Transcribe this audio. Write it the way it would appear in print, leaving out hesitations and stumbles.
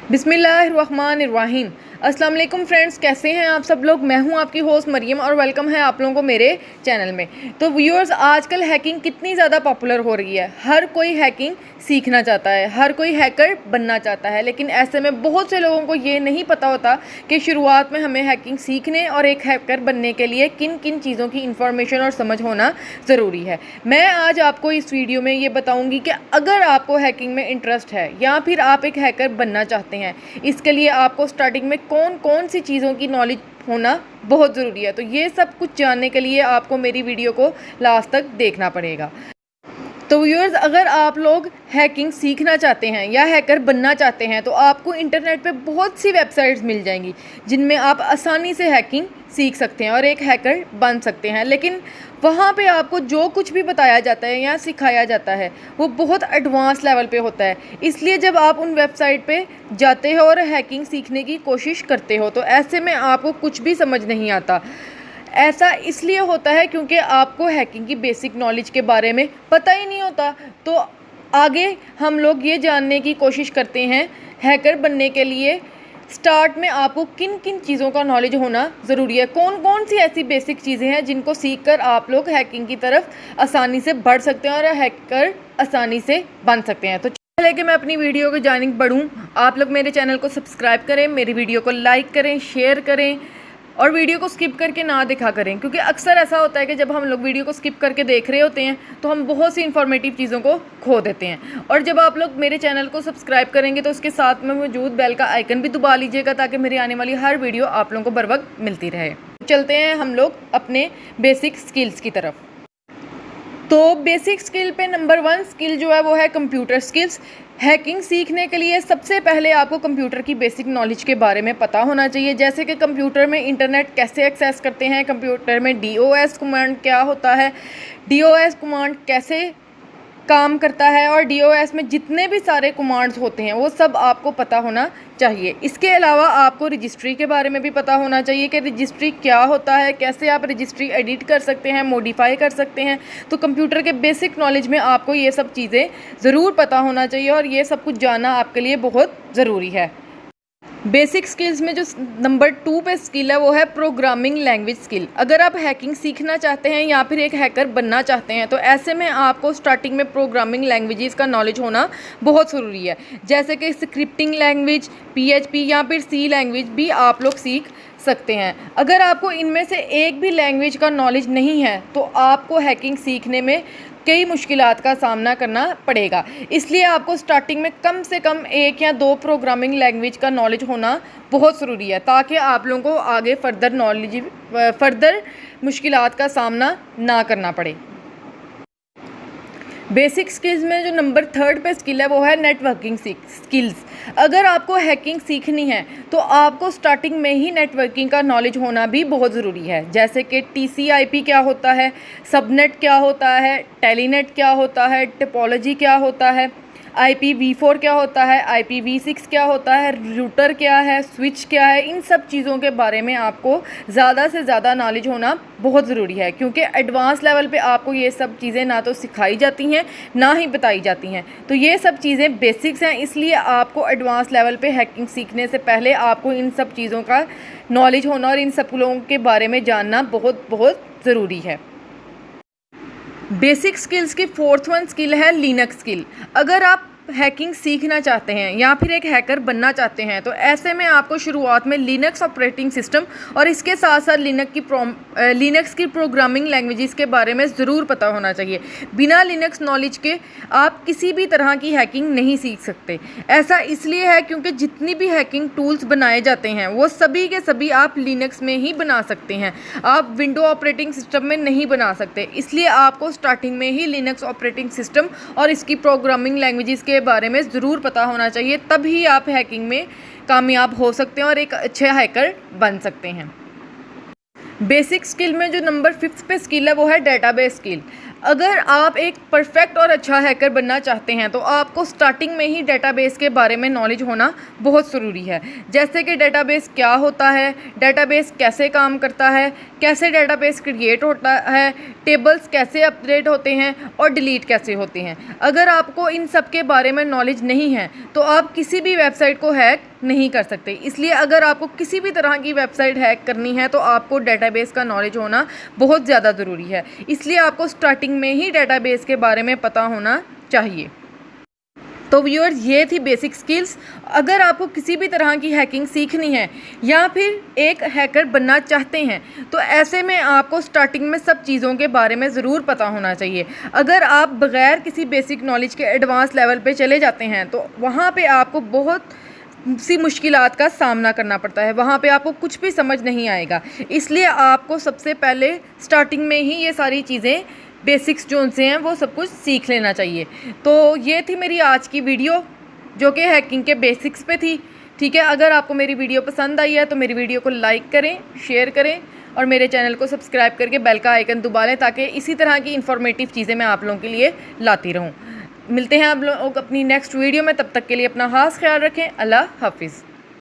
बिस्मिल्लाहिर्रहमानिर्रहीम। अस्सलाम वालेकुम फ्रेंड्स, कैसे हैं आप सब लोग। मैं हूं आपकी होस्ट मरियम और वेलकम है आप लोगों को मेरे चैनल में। तो व्यूअर्स, आजकल हैकिंग कितनी ज़्यादा पॉपुलर हो रही है। हर कोई हैकिंग सीखना चाहता है, हर कोई हैकर बनना चाहता है, लेकिन ऐसे में बहुत से लोगों को ये नहीं पता होता कि शुरुआत में हमें हैकिंग सीखने और एक हैकर बनने के लिए किन किन चीज़ों की इन्फॉर्मेशन और समझ होना ज़रूरी है। मैं आज आपको इस वीडियो में ये बताऊँगी कि अगर आपको हैकिंग में इंटरेस्ट है या फिर आप एक हैकर बनना चाहते हैं, इसके लिए आपको स्टार्टिंग में कौन कौन सी चीज़ों की नॉलेज होना बहुत ज़रूरी है। तो ये सब कुछ जानने के लिए आपको मेरी वीडियो को लास्ट तक देखना पड़ेगा। तो व्यूअर्स, अगर आप लोग हैकिंग सीखना चाहते हैं या हैकर बनना चाहते हैं तो आपको इंटरनेट पे बहुत सी वेबसाइट्स मिल जाएंगी जिनमें आप आसानी से हैकिंग सीख सकते हैं और एक हैकर बन सकते हैं। लेकिन वहाँ पे आपको जो कुछ भी बताया जाता है या सिखाया जाता है वो बहुत एडवांस लेवल पे होता है। इसलिए जब आप उन वेबसाइट पे जाते हो और हैकिंग सीखने की कोशिश करते हो तो ऐसे में आपको कुछ भी समझ नहीं आता। ऐसा इसलिए होता है क्योंकि आपको हैकिंग की बेसिक नॉलेज के बारे में पता ही नहीं होता। तो आगे हम लोग ये जानने की कोशिश करते हैं हैकर बनने के लिए स्टार्ट में आपको किन किन चीज़ों का नॉलेज होना ज़रूरी है, कौन कौन सी ऐसी बेसिक चीज़ें हैं जिनको सीखकर आप लोग हैकिंग की तरफ आसानी से बढ़ सकते हैं और हैकर आसानी से बन सकते हैं। तो पहले कि मैं अपनी वीडियो की जानिब बढ़ूँ, आप लोग मेरे चैनल को सब्सक्राइब करें, मेरी वीडियो को लाइक करें, शेयर करें और वीडियो को स्किप करके ना देखा करें, क्योंकि अक्सर ऐसा होता है कि जब हम लोग वीडियो को स्किप करके देख रहे होते हैं तो हम बहुत सी इंफॉर्मेटिव चीज़ों को खो देते हैं। और जब आप लोग मेरे चैनल को सब्सक्राइब करेंगे तो उसके साथ में मौजूद बेल का आइकन भी दबा लीजिएगा ताकि मेरी आने वाली हर वीडियो आप लोगों को बर वक्त मिलती रहे। चलते हैं हम लोग अपने बेसिक स्किल्स की तरफ। तो बेसिक स्किल पे नंबर 1 स्किल जो है वो है कंप्यूटर स्किल्स। हैकिंग सीखने के लिए सबसे पहले आपको कंप्यूटर की बेसिक नॉलेज के बारे में पता होना चाहिए, जैसे कि कंप्यूटर में इंटरनेट कैसे एक्सेस करते हैं, कंप्यूटर में DOS कमांड क्या होता है, DOS कमांड कैसे काम करता है और DOS में जितने भी सारे कमांड्स होते हैं वो सब आपको पता होना चाहिए। इसके अलावा आपको रजिस्ट्री के बारे में भी पता होना चाहिए कि रजिस्ट्री क्या होता है, कैसे आप रजिस्ट्री एडिट कर सकते हैं, मॉडिफाई कर सकते हैं। तो कंप्यूटर के बेसिक नॉलेज में आपको ये सब चीज़ें ज़रूर पता होना चाहिए और ये सब कुछ जानना आपके लिए बहुत ज़रूरी है। बेसिक स्किल्स में जो नंबर 2 पे स्किल है वो है प्रोग्रामिंग लैंग्वेज स्किल। अगर आप हैकिंग सीखना चाहते हैं या फिर एक हैकर बनना चाहते हैं तो ऐसे में आपको स्टार्टिंग में प्रोग्रामिंग लैंग्वेजेस का नॉलेज होना बहुत ज़रूरी है, जैसे कि स्क्रिप्टिंग लैंग्वेज, PHP या फिर C लैंग्वेज भी आप लोग सीख सकते हैं। अगर आपको इनमें से एक भी लैंग्वेज का नॉलेज नहीं है तो आपको हैकिंग सीखने में कई मुश्किलात का सामना करना पड़ेगा। इसलिए आपको स्टार्टिंग में कम से कम 1 या 2 प्रोग्रामिंग लैंग्वेज का नॉलेज होना बहुत ज़रूरी है ताकि आप लोगों को आगे फर्दर मुश्किलात का सामना ना करना पड़े। बेसिक स्किल्स में जो नंबर 3 पे स्किल है वो है नेटवर्किंग स्किल्स। अगर आपको हैकिंग सीखनी है तो आपको स्टार्टिंग में ही नेटवर्किंग का नॉलेज होना भी बहुत ज़रूरी है, जैसे कि TCP/IP क्या होता है, सबनेट क्या होता है, टेलीनेट क्या होता है, टोपोलॉजी क्या होता है, IPv4 क्या होता है, IPv6 क्या होता है, रूटर क्या है, स्विच क्या है। इन सब चीज़ों के बारे में आपको ज़्यादा से ज़्यादा नॉलेज होना बहुत ज़रूरी है, क्योंकि एडवांस लेवल पे आपको ये सब चीज़ें ना तो सिखाई जाती हैं ना ही बताई जाती हैं। तो ये सब चीज़ें बेसिक्स हैं, इसलिए आपको एडवांस लेवल पे हैकिंग सीखने से पहले आपको इन सब चीज़ों का नॉलेज होना और इन सब लोगों के बारे में जानना बहुत बहुत ज़रूरी है। बेसिक स्किल्स की 4th स्किल है लिनक्स स्किल। अगर आप हैकिंग सीखना चाहते हैं या फिर एक हैकर बनना चाहते हैं तो ऐसे में आपको शुरुआत में लिनक्स ऑपरेटिंग सिस्टम और इसके साथ साथ लिनक्स की प्रोग्रामिंग लैंग्वेजेस के बारे में ज़रूर पता होना चाहिए। बिना लिनक्स नॉलेज के आप किसी भी तरह की हैकिंग नहीं सीख सकते। ऐसा इसलिए है क्योंकि जितनी भी हैकिंग टूल्स बनाए जाते हैं वो सभी के सभी आप लिनक्स में ही बना सकते हैं, आप विंडो ऑपरेटिंग सिस्टम में नहीं बना सकते। इसलिए आपको स्टार्टिंग में ही लिनक्स ऑपरेटिंग सिस्टम और इसकी प्रोग्रामिंग लैंग्वेजेस के बारे में ज़रूर पता होना चाहिए, तभी आप हैकिंग में कामयाब हो सकते हैं और एक अच्छे हैकर बन सकते हैं। बेसिक स्किल में जो नंबर 5 पे स्किल है वो है डेटाबेस स्किल। अगर आप एक परफेक्ट और अच्छा हैकर बनना चाहते हैं तो आपको स्टार्टिंग में ही डेटाबेस के बारे में नॉलेज होना बहुत ज़रूरी है, जैसे कि डेटाबेस क्या होता है, डेटाबेस कैसे काम करता है, कैसे डेटाबेस क्रिएट होता है, टेबल्स कैसे अपडेट होते हैं और डिलीट कैसे होते हैं। अगर आपको इन सब के बारे में नॉलेज नहीं है तो आप किसी भी वेबसाइट को हैक नहीं कर सकते। इसलिए अगर आपको किसी भी तरह की वेबसाइट हैक करनी है तो आपको डेटाबेस का नॉलेज होना बहुत ज़्यादा ज़रूरी है। इसलिए आपको स्टार्टिंग में ही डेटाबेस के बारे में पता होना चाहिए। तो व्यूअर्स, ये थी बेसिक स्किल्स। अगर आपको किसी भी तरह की हैकिंग सीखनी है या फिर एक हैकर बनना चाहते हैं तो ऐसे में आपको स्टार्टिंग में सब चीज़ों के बारे में ज़रूर पता होना चाहिए। अगर आप बग़ैर किसी बेसिक नॉलेज के एडवांस लेवल पे चले जाते हैं तो वहाँ पे आपको बहुत सी मुश्किलात का सामना करना पड़ता है, वहाँ पे आपको कुछ भी समझ नहीं आएगा। इसलिए आपको सबसे पहले स्टार्टिंग में ही ये सारी चीज़ें बेसिक्स जो उनसे हैं वो सब कुछ सीख लेना चाहिए। तो ये थी मेरी आज की वीडियो जो कि हैकिंग के बेसिक्स पे थी। ठीक है, अगर आपको मेरी वीडियो पसंद आई है तो मेरी वीडियो को लाइक करें, शेयर करें और मेरे चैनल को सब्सक्राइब करके बेल का आइकन दबा लें ताकि इसी तरह की इन्फॉर्मेटिव चीज़ें मैं आप लोगों के लिए लाती रहूँ। मिलते हैं आप लोग अपनी नेक्स्ट वीडियो में, तब तक के लिए अपना खास ख्याल रखें। अल्लाह हाफिज़।